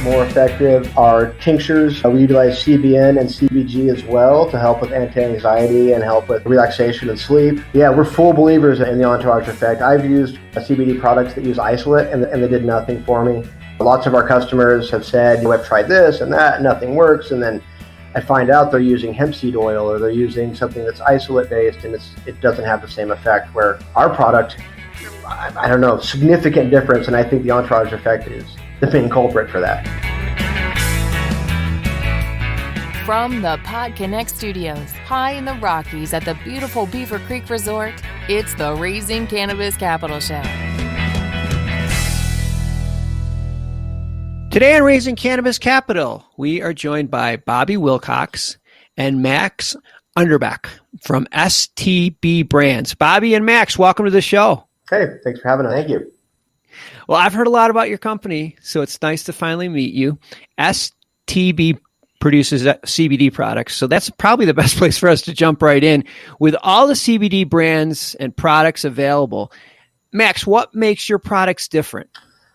more effective. Our tinctures, we utilize CBN and CBG as well to help with anti-anxiety and help with relaxation and sleep. Yeah, we're full believers in the entourage effect. I've used CBD products that use isolate and they did nothing for me. Lots of our customers have said, I've tried this and that, nothing works. And then I find out they're using hemp seed oil or they're using something that's isolate based and it doesn't have the same effect, where our product, I don't know, significant difference. And I think the entourage effect is the main culprit for that. From the PodCONX studios, high in the Rockies at the beautiful Beaver Creek Resort, it's the Raising Cannabis Capital Show. Today on Raising Cannabis Capital, we are joined by Bobby-Wilcox and Max Unterbach from STB Brands. Bobby and Max, welcome to the show. Hey, thanks for having us. Thank you. Well, I've heard a lot about your company, so it's nice to finally meet you. STB produces CBD products, so that's probably the best place for us to jump right in. With all the CBD brands and products available, Max, what makes your products different?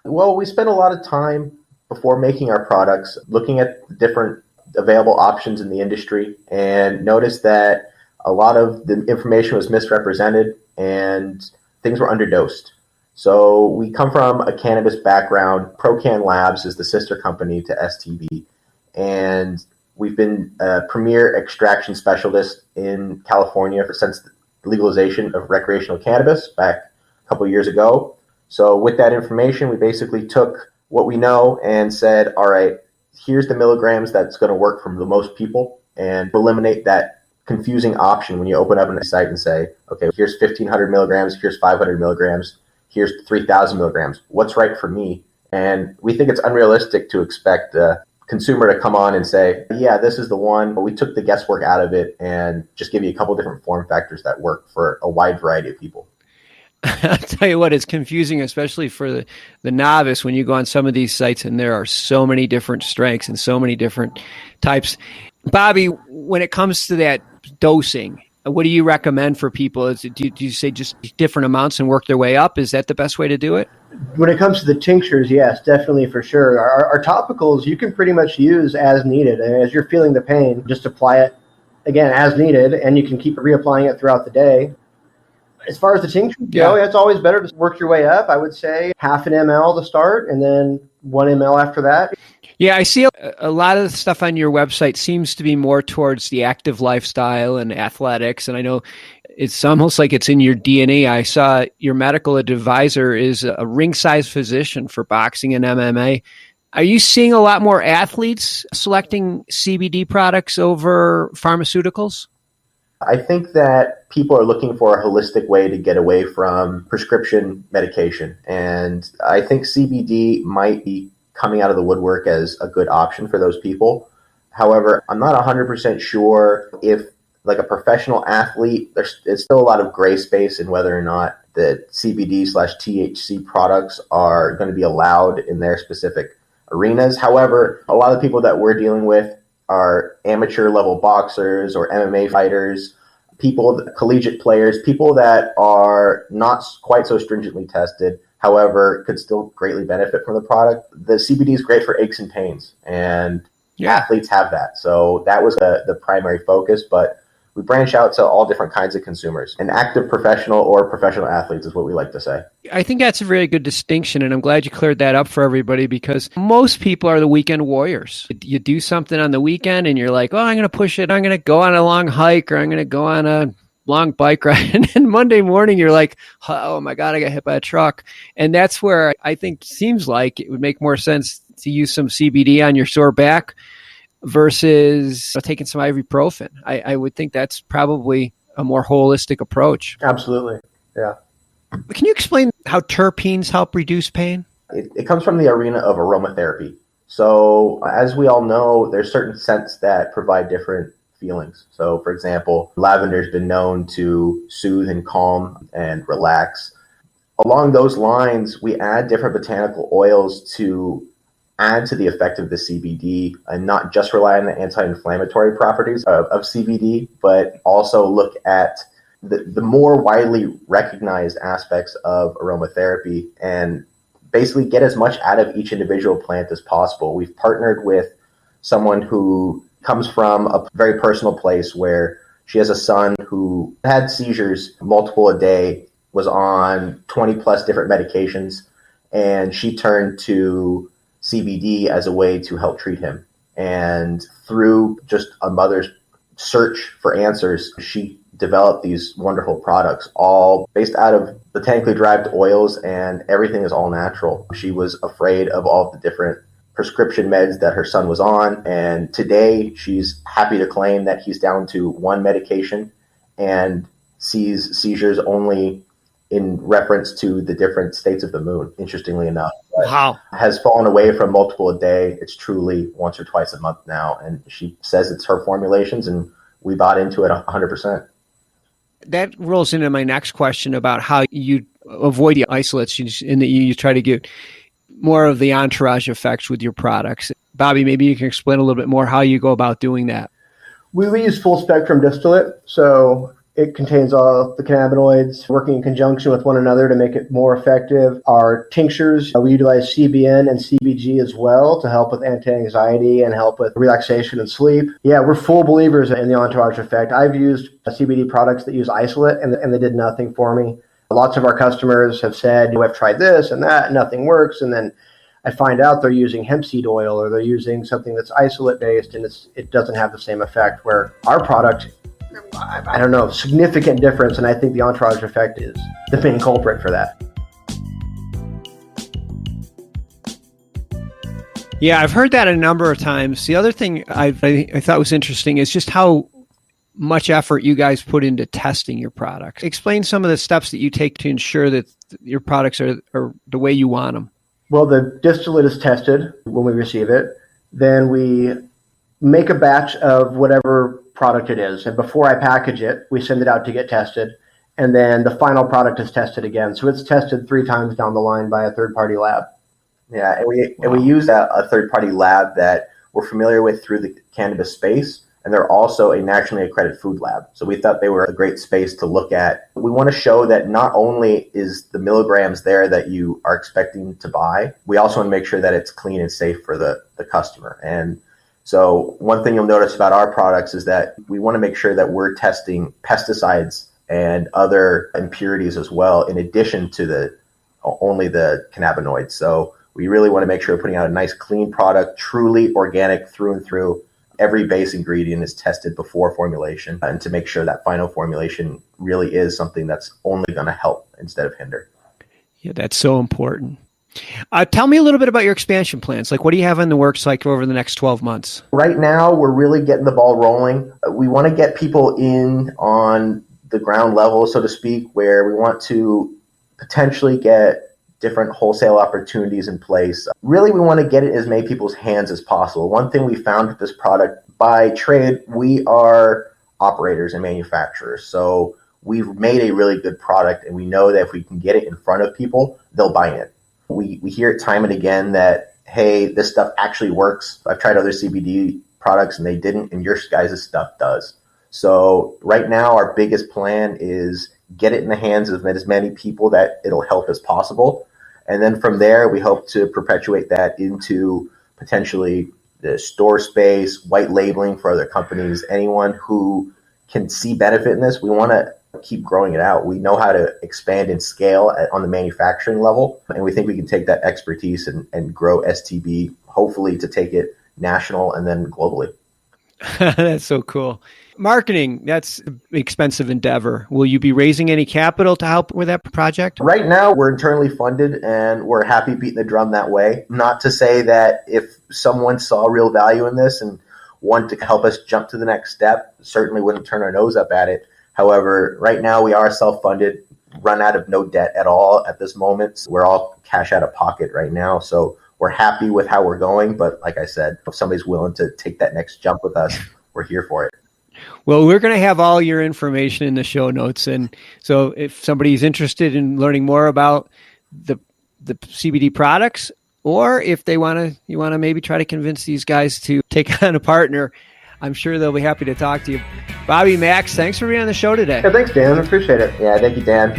Well, we spend a lot of time before making our products looking at the different available options in the industry and noticed that a lot of the information was misrepresented and things were underdosed. So we come from a cannabis background. ProCan Labs is the sister company to STB, and we've been a premier extraction specialist in California since the legalization of recreational cannabis back a couple of years ago. So with that information, we basically took what we know and said, all right, here's the milligrams that's going to work for the most people, and eliminate that confusing option when you open up a site and say, okay, here's 1,500 milligrams, here's 500 milligrams, here's 3,000 milligrams. What's right for me? And we think it's unrealistic to expect a consumer to come on and say, yeah, this is the one, but we took the guesswork out of it and just give you a couple different form factors that work for a wide variety of people. I'll tell you what, it's confusing, especially for the novice when you go on some of these sites and there are so many different strengths and so many different types. Bobby, when it comes to that dosing, what do you recommend for people? Do you say just different amounts and work their way up? Is that the best way to do it? When it comes to the tinctures, yes, definitely for sure. Our topicals, you can pretty much use as needed. And as you're feeling the pain, just apply it, again, as needed, and you can keep reapplying it throughout the day. As far as the tinctures go, it's always better to work your way up. I would say 0.5 ml to start and then 1 ml after that. Yeah, I see a lot of the stuff on your website seems to be more towards the active lifestyle and athletics. And I know it's almost like it's in your DNA. I saw your medical advisor is a ring-size physician for boxing and MMA. Are you seeing a lot more athletes selecting CBD products over pharmaceuticals? I think that people are looking for a holistic way to get away from prescription medication. And I think CBD might be coming out of the woodwork as a good option for those people. However, I'm not 100% sure if, like a professional athlete, there's still a lot of gray space in whether or not the CBD/THC products are going to be allowed in their specific arenas. However, a lot of the people that we're dealing with are amateur level boxers or MMA fighters, people, collegiate players, people that are not quite so stringently tested, however, could still greatly benefit from the product. The CBD is great for aches and pains, and athletes have that. So that was the primary focus, but we branch out to all different kinds of consumers. An active professional or professional athletes is what we like to say. I think that's a really good distinction, and I'm glad you cleared that up for everybody, because most people are the weekend warriors. You do something on the weekend and you're like, oh, I'm going to push it. I'm going to go on a long hike, or I'm going to go on a long bike ride. And then Monday morning, you're like, oh my God, I got hit by a truck. And that's where I think seems like it would make more sense to use some CBD on your sore back versus taking some ibuprofen. I would think that's probably a more holistic approach. Absolutely. Yeah. Can you explain how terpenes help reduce pain? It comes from the arena of aromatherapy. So as we all know, there's certain scents that provide different feelings. So for example, lavender's been known to soothe and calm and relax. Along those lines, we add different botanical oils to add to the effect of the CBD and not just rely on the anti-inflammatory properties of CBD, but also look at the more widely recognized aspects of aromatherapy and basically get as much out of each individual plant as possible. We've partnered with someone who comes from a very personal place where she has a son who had seizures multiple a day, was on 20 plus different medications, and she turned to CBD as a way to help treat him. And through just a mother's search for answers, she developed these wonderful products, all based out of botanically derived oils, and everything is all natural. She was afraid of all the different prescription meds that her son was on, and today she's happy to claim that he's down to one medication and sees seizures only in reference to the different states of the moon, interestingly enough. Wow. Has fallen away from multiple a day. It's truly once or twice a month now, and she says it's her formulations, and we bought into it 100%. That rolls into my next question about how you avoid the isolates and that you try to get more of the entourage effects with your products. Bobby, maybe you can explain a little bit more how you go about doing that. We use full spectrum distillate, so it contains all the cannabinoids working in conjunction with one another to make it more effective. Our tinctures, we utilize CBN and CBG as well to help with anti-anxiety and help with relaxation and sleep. Yeah, we're full believers in the entourage effect. I've used CBD products that use isolate, and they did nothing for me. Lots of our customers have said, I've tried this and that, and nothing works. And then I find out they're using hemp seed oil, or they're using something that's isolate based, and it doesn't have the same effect, where our product, I don't know, significant difference. And I think the entourage effect is the main culprit for that. Yeah, I've heard that a number of times. The other thing I thought was interesting is just how much effort you guys put into testing your products. Explain some of the steps that you take to ensure that your products are the way you want them. Well, the distillate is tested when we receive it. Then we make a batch of whatever product it is. And before I package it, we send it out to get tested. And then the final product is tested again. So it's tested 3 times down the line by a third-party lab. Yeah, and we use a third-party lab that we're familiar with through the cannabis space. And they're also a nationally accredited food lab. So we thought they were a great space to look at. We want to show that not only is the milligrams there that you are expecting to buy, we also want to make sure that it's clean and safe for the customer. And so one thing you'll notice about our products is that we want to make sure that we're testing pesticides and other impurities as well, in addition to only the cannabinoids. So we really want to make sure we're putting out a nice, clean product, truly organic through and through. Every base ingredient is tested before formulation, and to make sure that final formulation really is something that's only going to help instead of hinder. Yeah, that's so important. Tell me a little bit about your expansion plans. Like, what do you have in the works like over the next 12 months? Right now, we're really getting the ball rolling. We want to get people in on the ground level, so to speak, where we want to potentially get different wholesale opportunities in place. Really, we want to get it in as many people's hands as possible. One thing we found with this product, by trade, we are operators and manufacturers. So we've made a really good product, and we know that if we can get it in front of people, they'll buy it. We hear it time and again that, hey, this stuff actually works. I've tried other CBD products and they didn't, and your guys' stuff does. So right now, our biggest plan is get it in the hands of as many people that it'll help as possible. And then from there, we hope to perpetuate that into potentially the store space, white labeling for other companies, anyone who can see benefit in this. We want to keep growing it out. We know how to expand and scale on the manufacturing level. And we think we can take that expertise and grow STB, hopefully to take it national and then globally. That's so cool. Marketing, that's an expensive endeavor. Will you be raising any capital to help with that project? Right now, we're internally funded and we're happy beating the drum that way. Not to say that if someone saw real value in this and wanted to help us jump to the next step, certainly wouldn't turn our nose up at it. However, right now we are self-funded, run out of no debt at all at this moment. We're all cash out of pocket right now. So we're happy with how we're going. But like I said, if somebody's willing to take that next jump with us, we're here for it. Well, we're going to have all your information in the show notes. And so if somebody's interested in learning more about the CBD products, or if you want to maybe try to convince these guys to take on a partner, I'm sure they'll be happy to talk to you. Bobby, Max, thanks for being on the show today. Yeah, thanks, Dan. I appreciate it. Yeah, thank you, Dan.